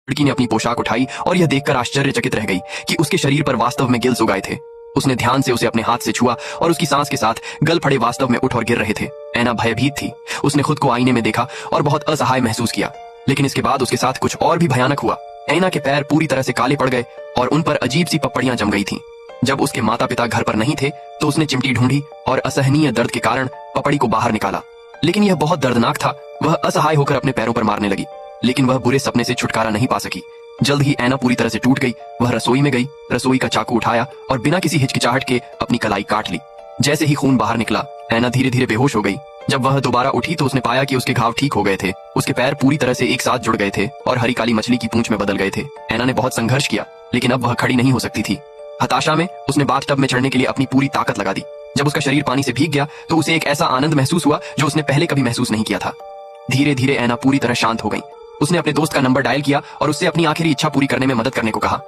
लड़की ने अपनी पोशाक उठाई और यह देखकर आश्चर्यचकित रह गई कि उसके शरीर पर वास्तव में गिल्स उगाए थे। उसने ध्यान से उसे अपने हाथ से छुआ और उसकी सांस के साथ गल फड़े वास्तव में उठ और गिर रहे थे। ऐना भयभीत थी। उसने खुद को आईने में देखा और बहुत असहाय महसूस किया। लेकिन इसके बाद उसके साथ कुछ और भी भयानक हुआ। ऐना के पैर पूरी तरह से काले पड़ गए और उन पर अजीब सी पपड़ियां जम गई थीं। जब उसके माता पिता घर पर नहीं थे तो उसने चिमटी ढूंढी और असहनीय दर्द के कारण पपड़ी को बाहर निकाला। लेकिन यह बहुत दर्दनाक था। वह असहाय होकर अपने पैरों पर मारने लगी, लेकिन वह बुरे सपने से छुटकारा नहीं पा सकी। जल्द ही ऐना पूरी तरह से टूट गई। वह रसोई में गई, रसोई का चाकू उठाया और बिना किसी हिचकिचाहट के अपनी कलाई काट ली। जैसे ही खून बाहर निकला, ऐना धीरे धीरे बेहोश हो गई। जब वह दोबारा उठी तो उसने पाया कि उसके घाव ठीक हो गए थे। उसके पैर पूरी तरह से एक साथ जुड़ गए थे और हरी काली मछली की पूंछ में बदल गए थे। ऐना ने बहुत संघर्ष किया, लेकिन अब वह खड़ी नहीं हो सकती थी। हताशा में उसने बाथटब में चढ़ने के लिए अपनी पूरी ताकत लगा दी। जब उसका शरीर पानी से भीग गया तो उसे एक ऐसा आनंद महसूस हुआ जो उसने पहले कभी महसूस नहीं किया था। धीरे धीरे ऐना पूरी तरह शांत हो गई। उसने अपने दोस्त का नंबर डायल किया और उससे अपनी आखिरी इच्छा पूरी करने में मदद करने को कहा।